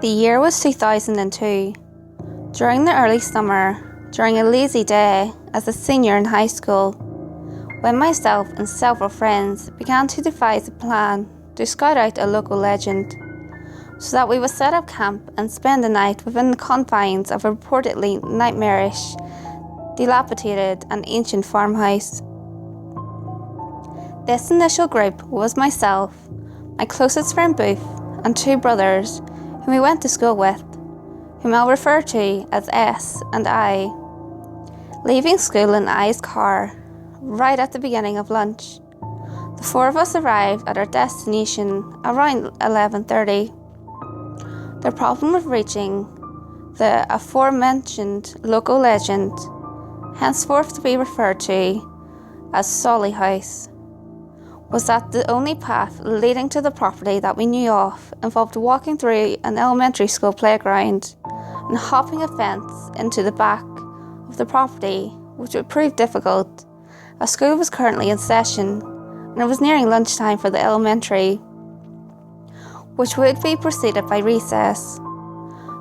The year was 2002. During the early summer, during a lazy day as a senior in high school, when myself and several friends began to devise a plan to scout out a local legend, so that we would set up camp and spend the night within the confines of a reportedly nightmarish, dilapidated and ancient farmhouse. This initial group was myself, my closest friend Booth, and two brothers whom we went to school with, whom I'll refer to as S and I. Leaving school in I's car, right at the beginning of lunch, the four of us arrived at our destination around 11:30. The problem with reaching the aforementioned local legend, henceforth to be referred to as Solly House, was that the only path leading to the property that we knew of involved walking through an elementary school playground and hopping a fence into the back of the property, which would prove difficult, as school was currently in session and it was nearing lunchtime for the elementary, which would be preceded by recess.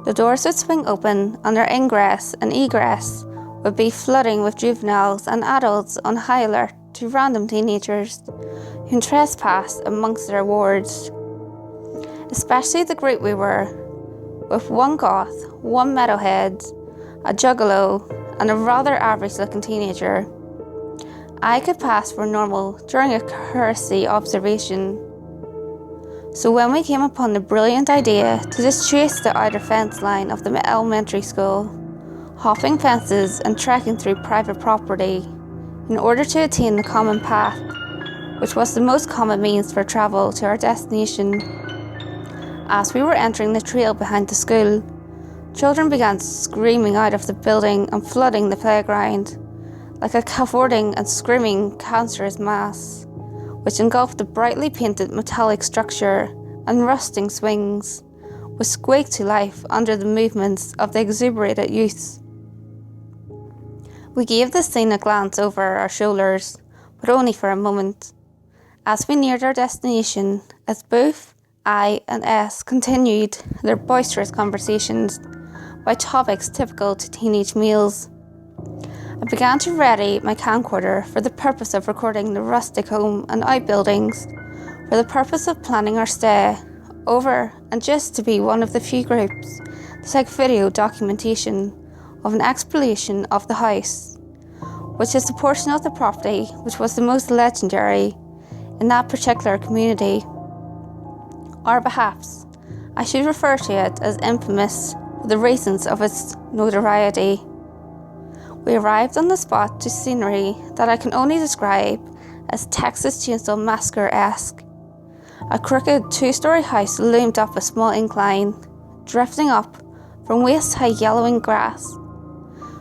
The doors would swing open and our ingress and egress would be flooding with juveniles and adults on high alert to random teenagers who trespassed amongst their wards. Especially the group we were, with one goth, one metalhead, a juggalo, and a rather average-looking teenager. I could pass for normal during a courtesy observation. So when we came upon the brilliant idea to just chase the outer fence line of the elementary school, hopping fences and trekking through private property in order to attain the common path, which was the most common means for travel to our destination. As we were entering the trail behind the school, children began screaming out of the building and flooding the playground, like a cavorting and screaming cancerous mass, which engulfed the brightly painted metallic structure and rusting swings, which squeaked to life under the movements of the exuberated youths. We gave the scene a glance over our shoulders, but only for a moment. As we neared our destination, as Booth, I, and S continued their boisterous conversations about topics typical to teenage males, I began to ready my camcorder for the purpose of recording the rustic home and outbuildings, for the purpose of planning our stay over, and just to be one of the few groups to take video documentation of an exploration of the house, which is the portion of the property which was the most legendary in that particular community. Or perhaps I should refer to it as infamous for the reasons of its notoriety. We arrived on the spot to scenery that I can only describe as Texas Chainsaw Massacre-esque. A crooked two-story house loomed up a small incline, drifting up from waist-high yellowing grass,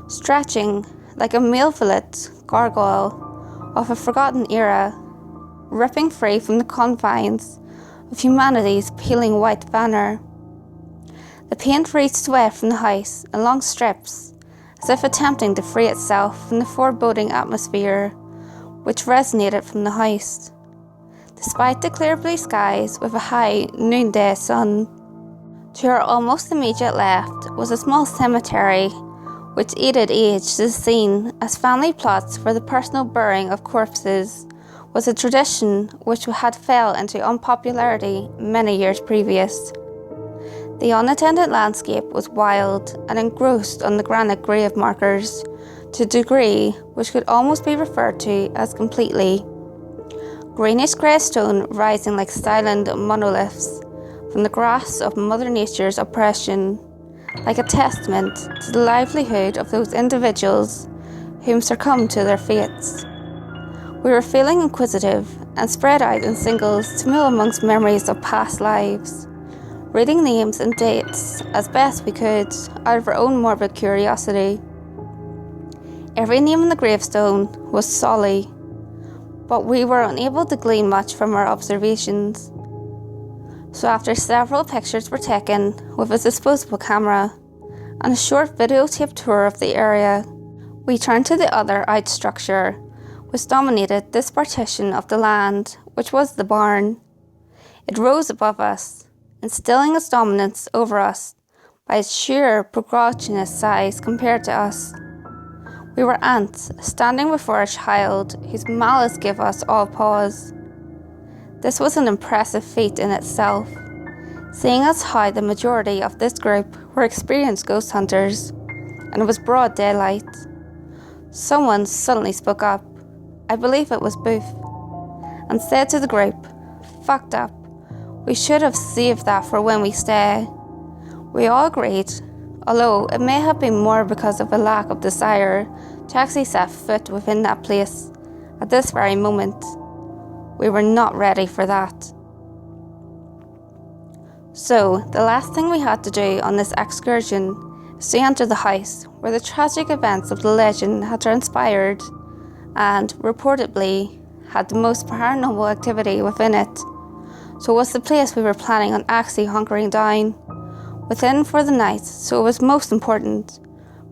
stretching like a malevolent gargoyle of a forgotten era, ripping free from the confines of humanity's peeling white banner. The paint reached away from the house in long strips, as if attempting to free itself from the foreboding atmosphere which resonated from the house, despite the clear blue skies with a high noonday sun. To our almost immediate left was a small cemetery which aided age to the scene, as family plots for the personal burying of corpses was a tradition which had fell into unpopularity many years previous. The unattended landscape was wild and engrossed on the granite grave markers to a degree which could almost be referred to as completely. Greenish grey stone rising like silent monoliths from the grasp of Mother Nature's oppression, like a testament to the livelihood of those individuals whom succumbed to their fates. We were feeling inquisitive and spread out in singles to mill amongst memories of past lives, reading names and dates as best we could out of our own morbid curiosity. Every name on the gravestone was Solly, but we were unable to glean much from our observations. So after several pictures were taken with a disposable camera and a short videotape tour of the area, we turned to the other out structure which dominated this partition of the land, which was the barn. It rose above us, instilling its dominance over us by its sheer progenitor's size compared to us. We were ants standing before a child whose malice gave us all pause. This was an impressive feat in itself, seeing as how the majority of this group were experienced ghost hunters, and it was broad daylight. Someone suddenly spoke up, I believe it was Booth, and said to the group, "Fucked up. We should have saved that for when we stay." We all agreed, although it may have been more because of a lack of desire to actually set foot within that place at this very moment. We were not ready for that. So, the last thing we had to do on this excursion is to enter the house where the tragic events of the legend had transpired and, reportedly, had the most paranormal activity within it. So it was the place we were planning on actually hunkering down within for the night, so it was most important,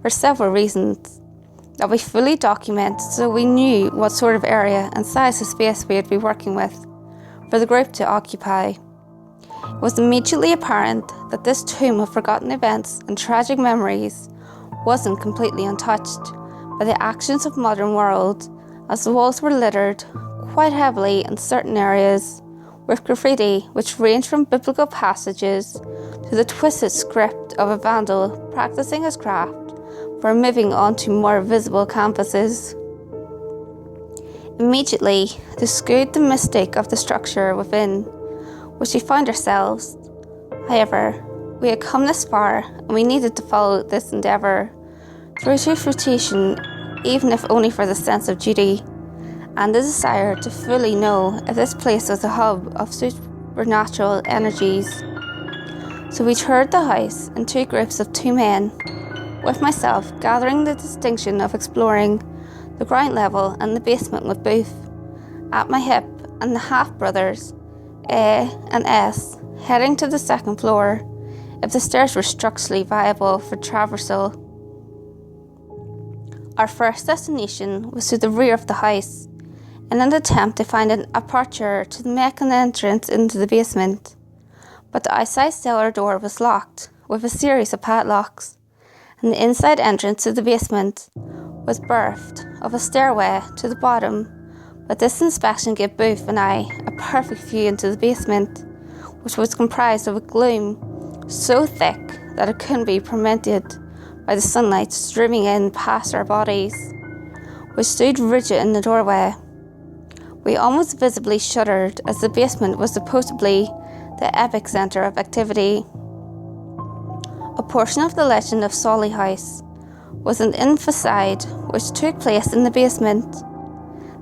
for several reasons, that we fully document so we knew what sort of area and size of space we would be working with for the group to occupy. It was immediately apparent that this tomb of forgotten events and tragic memories wasn't completely untouched by the actions of modern world, as the walls were littered quite heavily in certain areas with graffiti which ranged from biblical passages to the twisted script of a vandal practicing his craft for moving on to more visible canvases. Immediately, to scoot the mystique of the structure within which we found ourselves. However, we had come this far and we needed to follow this endeavour through to fruition, even if only for the sense of duty and the desire to fully know if this place was a hub of supernatural energies. So we toured the house in two groups of 2 men, with myself gathering the distinction of exploring the ground level and the basement with Booth at my hip, and the half-brothers, A and S, heading to the second floor if the stairs were structurally viable for traversal. Our first destination was to the rear of the house, in an attempt to find an aperture to make an entrance into the basement, but the outside cellar door was locked with a series of padlocks, and the inside entrance to the basement was berthed of a stairway to the bottom. But this inspection gave Booth and I a perfect view into the basement, which was comprised of a gloom so thick that it couldn't be permitted by the sunlight streaming in past our bodies, which stood rigid in the doorway. We almost visibly shuddered, as the basement was supposedly the epicentre of activity. A portion of the legend of Solly House was an infanticide which took place in the basement.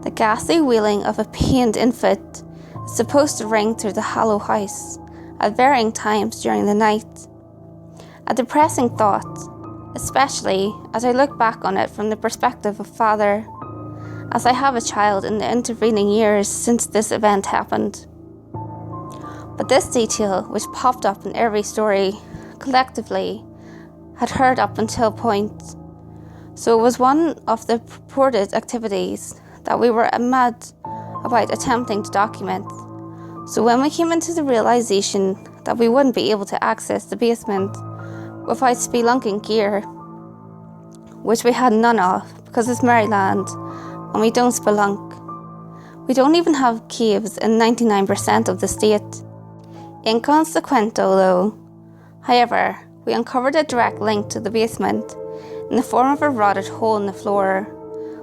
The ghastly wailing of a pained infant is supposed to ring through the hollow house at varying times during the night. A depressing thought, especially as I look back on it from the perspective of father, as I have a child in the intervening years since this event happened. But this detail, which popped up in every story, collectively, had heard up until point. So it was one of the purported activities that we were mad about attempting to document. So when we came into the realization that we wouldn't be able to access the basement without spelunking gear, which we had none of because it's Maryland and we don't spelunk. We don't even have caves in 99% of the state. Inconsequential though. However, we uncovered a direct link to the basement in the form of a rotted hole in the floor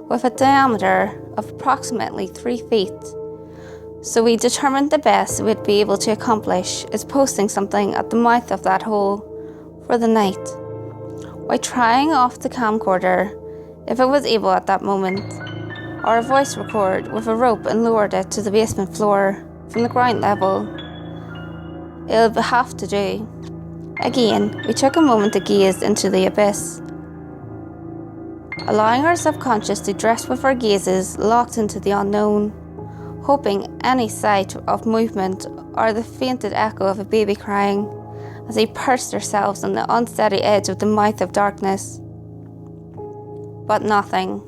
with a diameter of approximately 3 feet. So we determined the best we'd be able to accomplish is posting something at the mouth of that hole for the night, while trying off the camcorder if it was able at that moment, or a voice record with a rope and lowered it to the basement floor from the ground level. It'll have to do. Again, we took a moment to gaze into the abyss, allowing our subconscious to drift with our gazes locked into the unknown, hoping any sight of movement or the fainted echo of a baby crying as they perched themselves on the unsteady edge of the mouth of darkness. But nothing.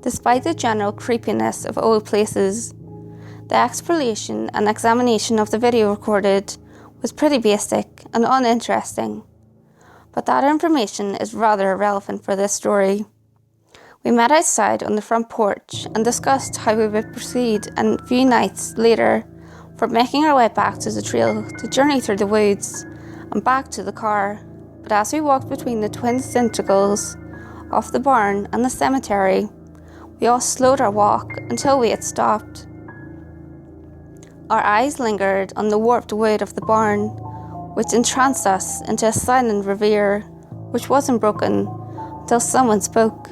Despite the general creepiness of old places, the exploration and examination of the video recorded was pretty basic and uninteresting, but that information is rather irrelevant for this story. We met outside on the front porch and discussed how we would proceed, and a few nights later for making our way back to the trail to journey through the woods and back to the car. But as we walked between the twin centricles of the barn and the cemetery, we all slowed our walk until we had stopped. Our eyes lingered on the warped wood of the barn, which entranced us into a silent reverie, which wasn't broken until someone spoke.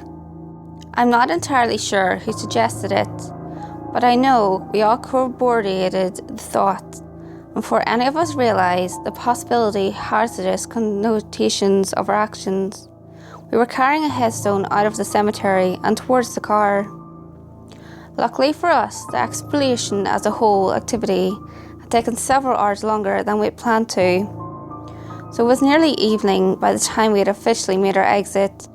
I'm not entirely sure who suggested it, but I know we all corroborated the thought, and before any of us realised the possibility hazardous connotations of our actions, we were carrying a headstone out of the cemetery and towards the car. Luckily for us, the exploration as a whole activity had taken several hours longer than we had planned to, so it was nearly evening by the time we had officially made our exit,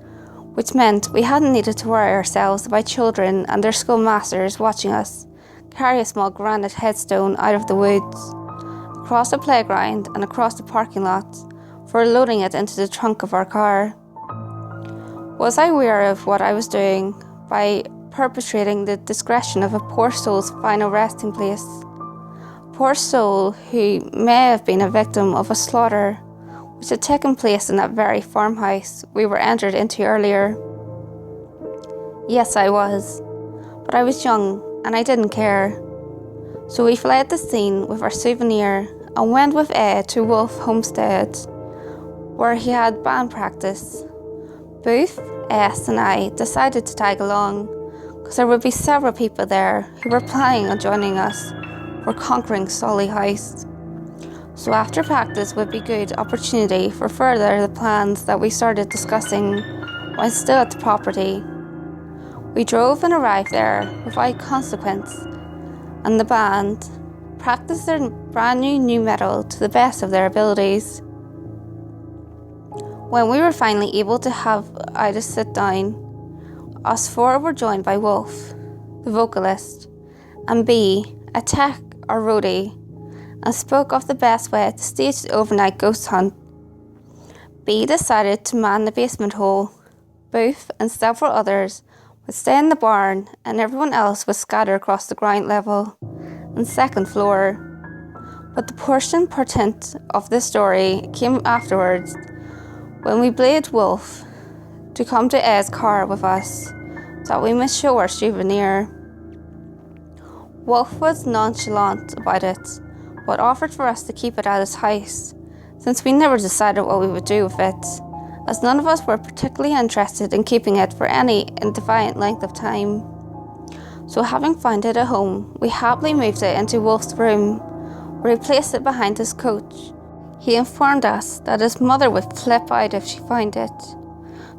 which meant we hadn't needed to worry ourselves about children and their schoolmasters watching us carry a small granite headstone out of the woods, across the playground and across the parking lot, for loading it into the trunk of our car. Was I aware of what I was doing by perpetrating the discretion of a poor soul's final resting place? A poor soul who may have been a victim of a slaughter which had taken place in that very farmhouse we were entered into earlier. Yes, I was, but I was young and I didn't care. So we fled the scene with our souvenir and went with Ed to Wolf Homestead, where he had band practice. Booth, S and I decided to tag along, because there would be several people there who were planning on joining us for conquering Solly House. So after practice would be good opportunity for further the plans that we started discussing while still at the property. We drove and arrived there without consequence, and the band practiced their brand new nu metal to the best of their abilities. When we were finally able to have Ida sit down, us four were joined by Wolf, the vocalist, and B, a tech or roadie, and spoke of the best way to stage the overnight ghost hunt. B decided to man the basement hole. Booth and several others would stay in the barn, and everyone else would scatter across the ground level and second floor. But the portion pertinent of this story came afterwards, when we begged Wolf to come to Ed's car with us, so that we must show our souvenir. Wolf was nonchalant about it, but offered for us to keep it at his house, since we never decided what we would do with it, as none of us were particularly interested in keeping it for any indefinite length of time. So having found it a home, we happily moved it into Wolf's room, where he placed it behind his coach. He informed us that his mother would flip out if she found it.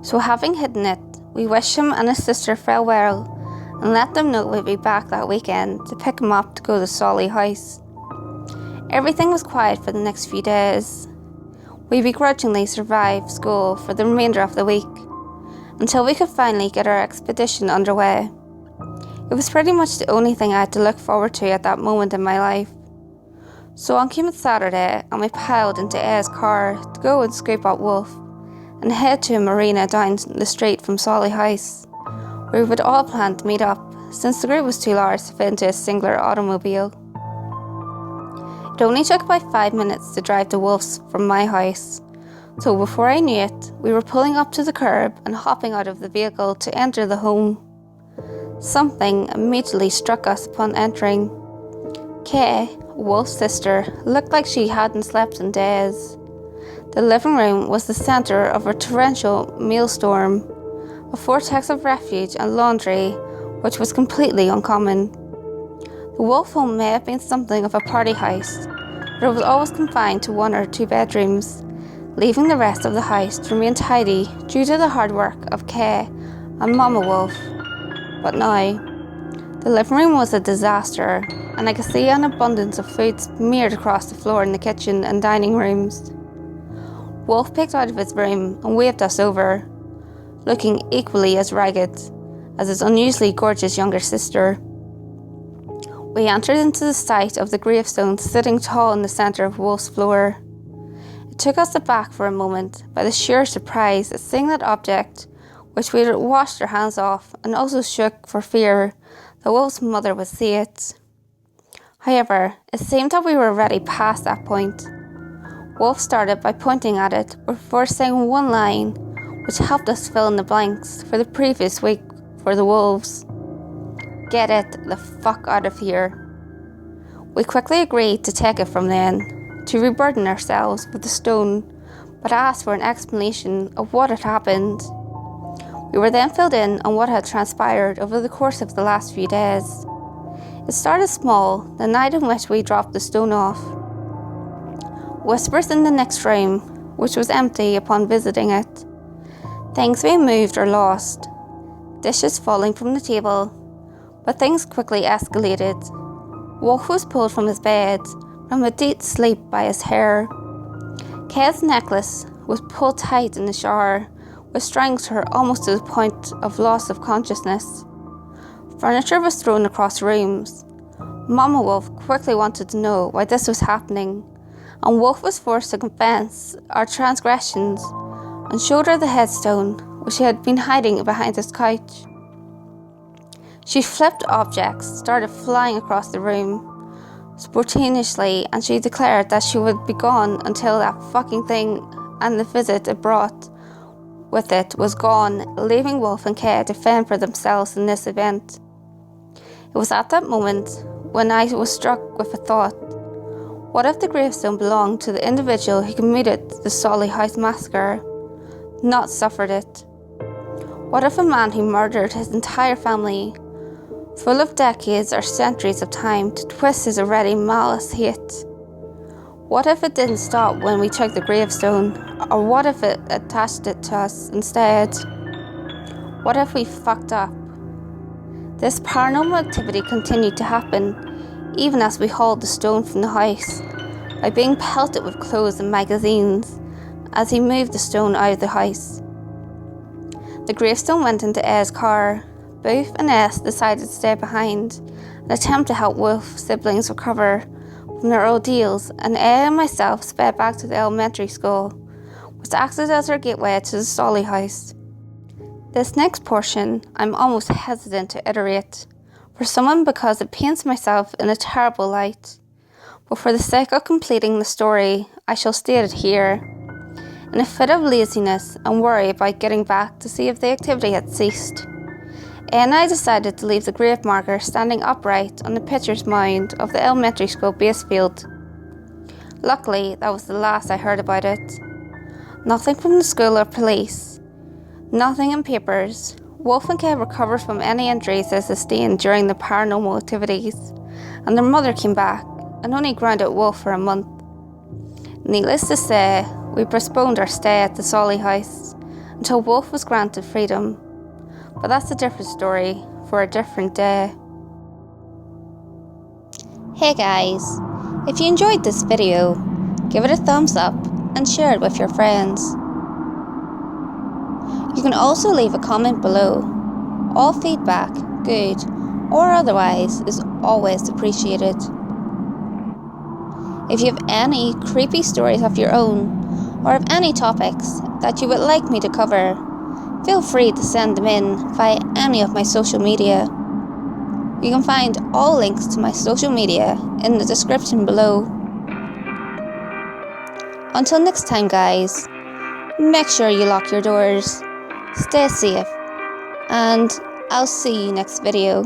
So having hidden it, we wished him and his sister farewell, and let them know we'd be back that weekend to pick him up to go to Solly House. Everything was quiet for the next few days. We begrudgingly survived school for the remainder of the week, until we could finally get our expedition underway. It was pretty much the only thing I had to look forward to at that moment in my life. So on came Saturday, and we piled into A's car to go and scoop up Wolf, and head to a marina down the street from Solly House, where we would all plan to meet up, since the group was too large to fit into a singular automobile. It only took about 5 minutes to drive to Wolf's from my house, so before I knew it, we were pulling up to the curb and hopping out of the vehicle to enter the home. Something immediately struck us upon entering. Kay, Wolf's sister, looked like she hadn't slept in days. The living room was the centre of a torrential maelstrom, a vortex of refuge and laundry, which was completely uncommon. The Wolf home may have been something of a party house, but it was always confined to 1 or 2 bedrooms, leaving the rest of the house to remain tidy due to the hard work of Kay and Mama Wolf. But now, the living room was a disaster, and I could see an abundance of food smeared across the floor in the kitchen and dining rooms. Wolf picked out of his room and waved us over, looking equally as ragged as his unusually gorgeous younger sister. we entered into the sight of the gravestone sitting tall in the centre of Wolf's floor. It took us aback for a moment by the sheer surprise at seeing that object, which we had washed our hands off, and also shook for fear that Wolf's mother would see it. However, it seemed that we were already past that point. Wolf started by pointing at it before saying one line, which helped us fill in the blanks for the previous week for the wolves. "Get it the fuck out of here." We quickly agreed to take it from then, to reburden ourselves with the stone, but asked for an explanation of what had happened. We were then filled in on what had transpired over the course of the last few days. It started small, the night in which we dropped the stone off. Whispers in the next room, which was empty upon visiting it. Things being moved or lost. Dishes falling from the table. But things quickly escalated. Wolf was pulled from his bed, from a deep sleep by his hair. Kay's necklace was pulled tight in the shower, which strangled her almost to the point of loss of consciousness. Furniture was thrown across rooms. Mama Wolf quickly wanted to know why this was happening, and Wolf was forced to confess our transgressions and showed her the headstone which he had been hiding behind his couch. She flipped objects, started flying across the room spontaneously, and she declared that she would be gone until that fucking thing and the visit it brought with it was gone, leaving Wolf and Kay to fend for themselves in this event. It was at that moment when I was struck with a thought. What if the gravestone belonged to the individual who committed the Solly House massacre, not suffered it? What if a man who murdered his entire family, full of decades or centuries of time to twist his already malice hate? What if it didn't stop when we took the gravestone, or what if it attached it to us instead? What if we fucked up? This paranormal activity continued to happen, even as we hauled the stone from the house, by being pelted with clothes and magazines, as he moved the stone out of the house. The gravestone went into A's car. Booth and S decided to stay behind and attempt to help Wolf's siblings recover from their ordeals, and A and myself sped back to the elementary school, which acted as our gateway to the Solly House. This next portion I'm almost hesitant to iterate, for someone because it paints myself in a terrible light, but for the sake of completing the story, I shall state it here. In a fit of laziness and worry about getting back to see if the activity had ceased, A and I decided to leave the grave marker standing upright on the pitcher's mound of the elementary school base field. Luckily, that was the last I heard about it. Nothing from the school or police. Nothing in papers. Wolf and Kay recovered from any injuries they sustained during the paranormal activities, and their mother came back and only grounded Wolf for a month. Needless to say, we postponed our stay at the Solly House until Wolf was granted freedom. But that's a different story for a different day. Hey guys, if you enjoyed this video, give it a thumbs up and share it with your friends. You can also leave a comment below. All feedback, good or otherwise, is always appreciated. If you have any creepy stories of your own, or have any topics that you would like me to cover, feel free to send them in via any of my social media. You can find all links to my social media in the description below. Until next time guys, make sure you lock your doors, stay safe, and I'll see you next video.